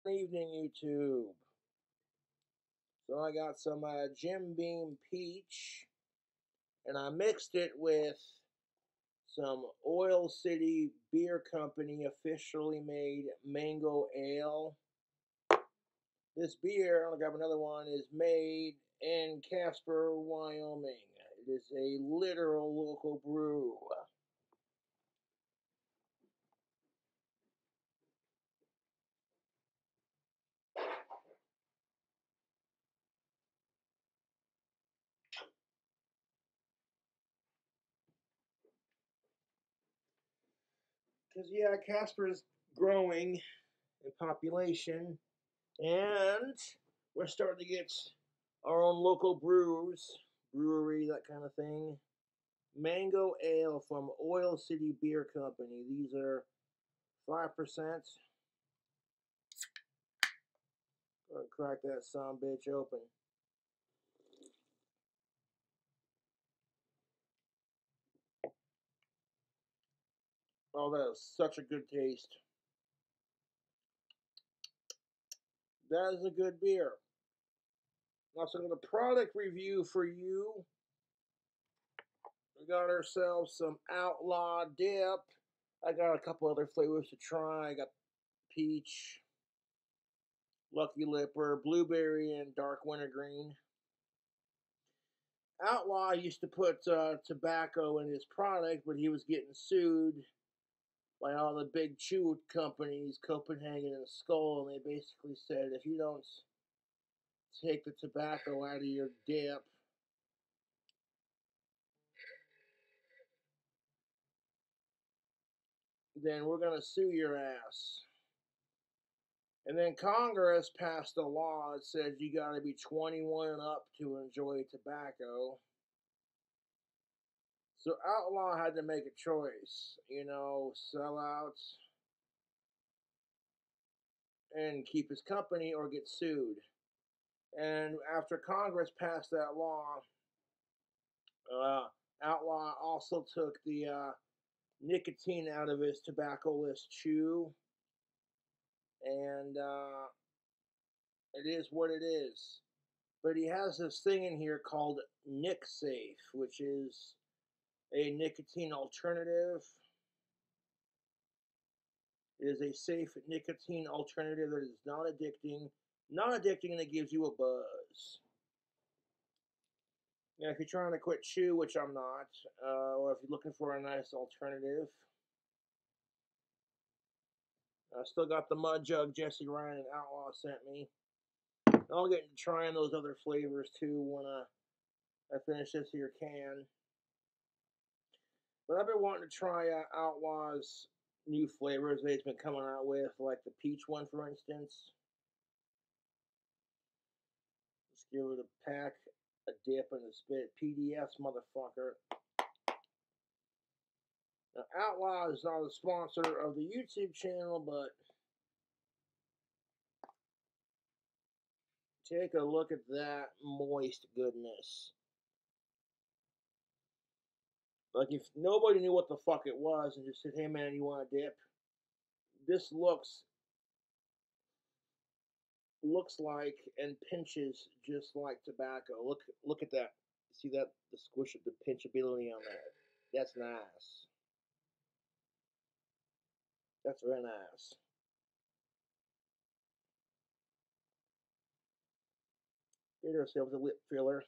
Good evening, YouTube. So I got some Jim Beam Peach, and I mixed it with some Oil City Beer Company officially made mango ale. This beer, I'll grab another one, is made in Casper, Wyoming. It is a literal local brew. Because, yeah, Casper is growing in population, and we're starting to get our own local brewery, that kind of thing. Mango ale from Oil City Beer Company. These are 5%. Gonna crack that son bitch open. Oh, that is such a good taste. That is a good beer. Now, so the product review for you. We got ourselves some Outlaw Dip. I got a couple other flavors to try. I got peach, Lucky Lipper, blueberry, and dark wintergreen. Outlaw used to put tobacco in his product, but he was getting sued by all the big chew companies, Copenhagen and Skull, and they basically said if you don't take the tobacco out of your dip, then we're gonna sue your ass. And then Congress passed a law that says you gotta be 21 and up to enjoy tobacco. So Outlaw had to make a choice, sell out and keep his company or get sued. And after Congress passed that law, uh, Outlaw also took the nicotine out of his tobacco-less chew, and it is what it is. But he has this thing in here called Nick Safe, which is a nicotine alternative. It is a safe nicotine alternative that is not addicting, and it gives you a buzz. Now, if you're trying to quit chew, which I'm not, or if you're looking for a nice alternative, I still got the mud jug Jesse Ryan and Outlaw sent me. I'll get into trying those other flavors too when I finish this here can. But I've been wanting to try Outlaw's new flavors that he's been coming out with, like the peach one, for instance. Let's give it a pack, a dip, and a spit. PDFs, motherfucker. Now, Outlaw is not a sponsor of the YouTube channel, but take a look at that moist goodness. Like, if nobody knew what the fuck it was and just said, hey man, you want a dip? This looks like and pinches just like tobacco. Look at that. See that? The squish of the pinchability on that. That's nice. That's very nice. Get ourselves a lip filler.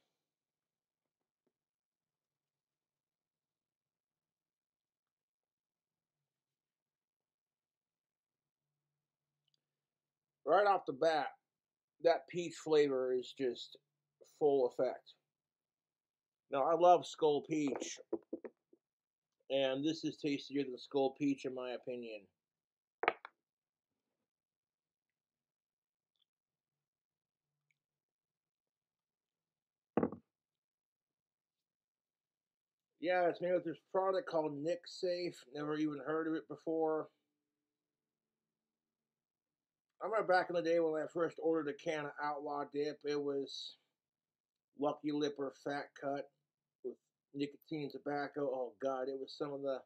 Right off the bat, that peach flavor is just full effect. Now, I love Skull Peach, and this is tastier than Skull Peach in my opinion. Yeah, it's made with this product called Nick Safe. Never even heard of it before. I remember back in the day when I first ordered a can of Outlaw Dip, it was Lucky Lipper Fat Cut with nicotine tobacco. Oh god, it was some of the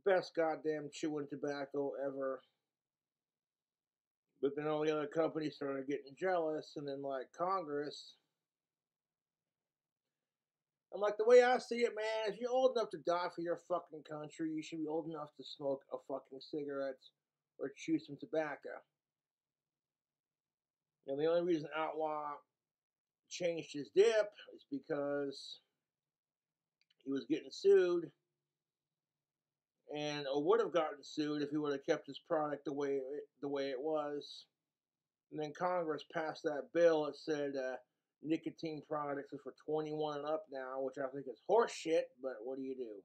best goddamn chewing tobacco ever. But then all the other companies started getting jealous, and then like Congress. I'm like, the way I see it, man, if you're old enough to die for your fucking country, you should be old enough to smoke a fucking cigarette or chew some tobacco. And the only reason Outlaw changed his dip is because he was getting sued, and or would have gotten sued if he would have kept his product the way it was. And then Congress passed that bill that said nicotine products are for 21 and up now, which I think is horseshit. But what do you do?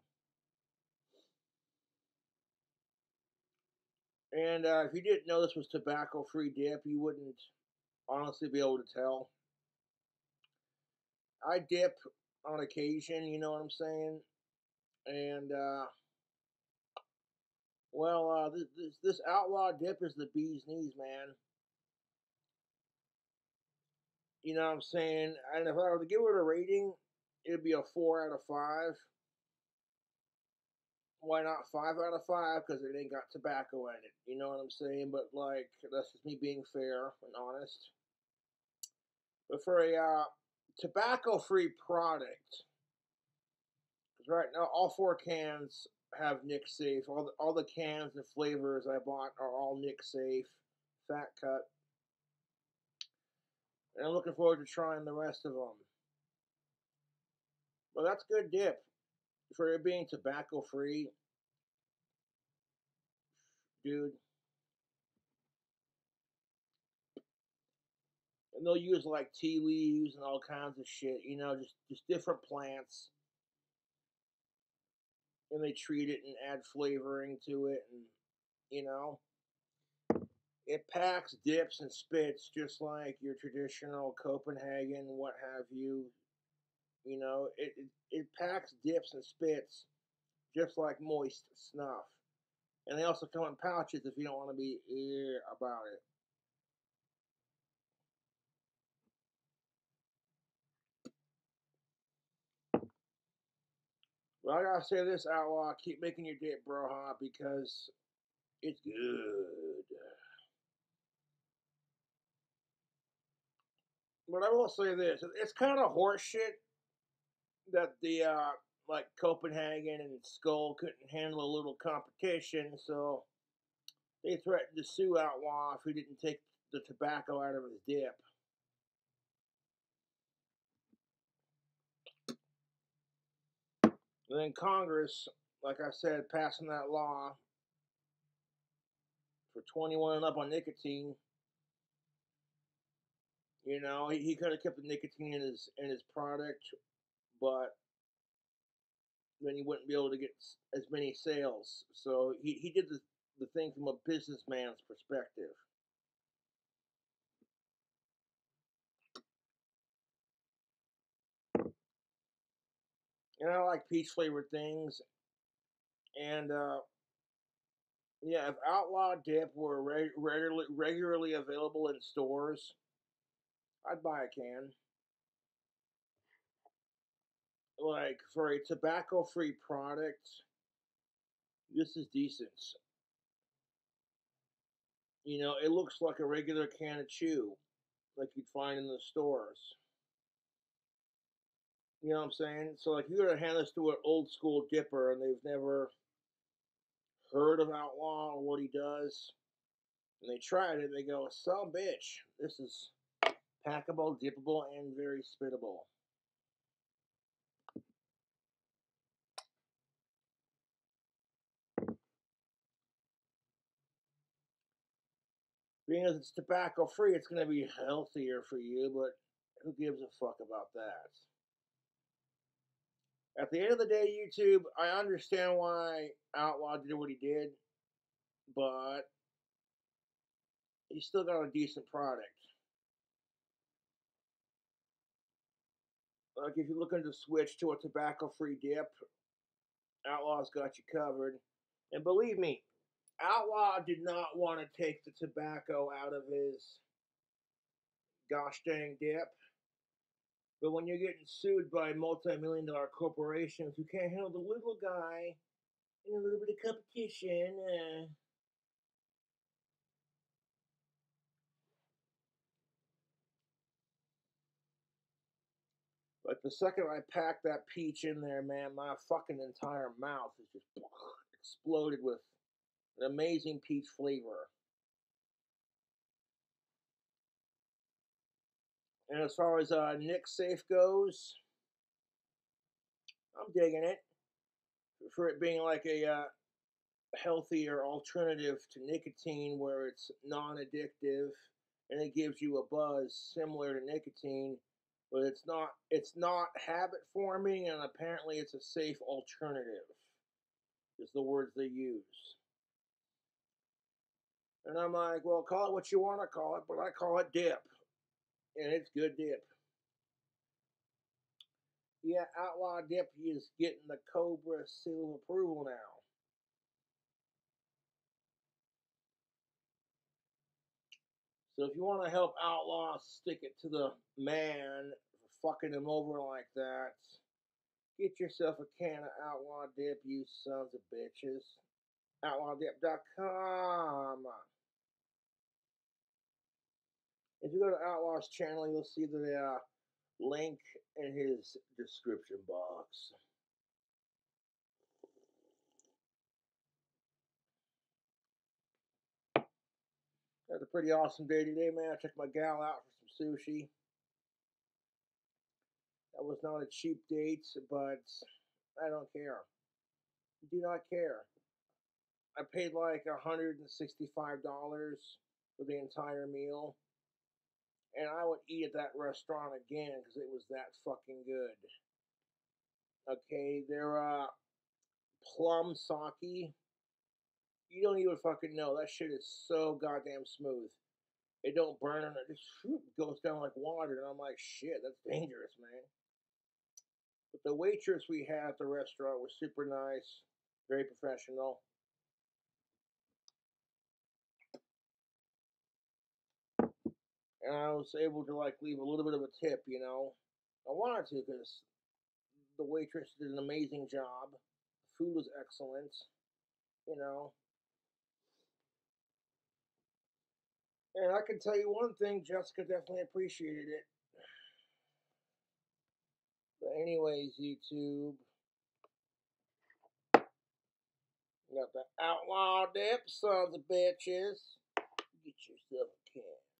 And if you didn't know this was tobacco-free dip, you wouldn't honestly be able to tell. I dip on occasion, you know what I'm saying? And this outlaw dip is the bee's knees, man. You know what I'm saying? And if I were to give it a rating, it'd be a 4 out of 5. Why not 5 out of 5? Because it ain't got tobacco in it. You know what I'm saying? But like, that's just me being fair and honest. But for a tobacco-free product, because right now all 4 cans have Nick Safe. All the cans and flavors I bought are all Nick Safe, fat cut, and I'm looking forward to trying the rest of them. But that's good dip for it being tobacco-free, dude. And they'll use like tea leaves and all kinds of shit, you know, just different plants, and they treat it and add flavoring to it, and you know, it packs dips and spits just like your traditional Copenhagen, what have you. You know, it packs dips and spits just like moist snuff, and they also come in pouches if you don't want to be about it. Well, I gotta say this, Outlaw, keep making your dip, bro, huh? Because it's good. But I will say this: it's kind of horseshit that the like Copenhagen and Skull couldn't handle a little competition, so they threatened to sue Outlaw if he didn't take the tobacco out of his dip. And then Congress, like I said, passing that law for 21 and up on nicotine. You know, he could have kept the nicotine in his product, but then he wouldn't be able to get as many sales. So he did the thing from a businessman's perspective. And I like peach flavored things. And yeah, if Outlaw Dip were regularly available in stores, I'd buy a can. Like for a tobacco free product, this is decent. You know, it looks like a regular can of chew, like you'd find in the stores. You know what I'm saying? So, like, you gotta hand this to an old school dipper and they've never heard of Outlaw or what he does, and they tried it, they go, "Some bitch, this is packable, dippable, and very spittable." Being as it's tobacco free, it's gonna be healthier for you, but who gives a fuck about that? At the end of the day, YouTube, I understand why Outlaw did what he did, but he still got a decent product. Like if you're looking to switch to a tobacco-free dip, Outlaw's got you covered. And believe me, Outlaw did not want to take the tobacco out of his gosh dang dip. But when you're getting sued by multi-million-dollar corporations who can't handle the little guy and a little bit of competition, the second I packed that peach in there, man, my fucking entire mouth is just exploded with an amazing peach flavor. And as far as Nick Safe goes, I'm digging it for it being like a healthier alternative to nicotine, where it's non-addictive and it gives you a buzz similar to nicotine, but it's not habit forming, and apparently it's a safe alternative. Is the words they use. And I'm like, well, call it what you want to call it, but I call it dip, and it's good dip. Yeah, Outlaw Dip is getting the Cobra seal of approval now. So if you want to help Outlaw stick it to the man for fucking him over like that, get yourself a can of Outlaw Dip, you sons of bitches. OutlawDip.com. If you go to Outlaw's channel, you'll see the link in his description box. Had a pretty awesome day today, man. I took my gal out for some sushi. That was not a cheap date, but I don't care. Do not care. I paid like $165 for the entire meal, and I would eat at that restaurant again because it was that fucking good. Okay, their plum sake, you don't even fucking know. That shit is so goddamn smooth. It don't burn and it just goes down like water, and I'm like, shit, that's dangerous, man. But the waitress we had at the restaurant was super nice, very professional. And I was able to like leave a little bit of a tip, you know. I wanted to because the waitress did an amazing job. The food was excellent, you know. And I can tell you one thing, Jessica definitely appreciated it. But anyways, YouTube, got the Outlaw Dip, sons of bitches. Get yourself a can.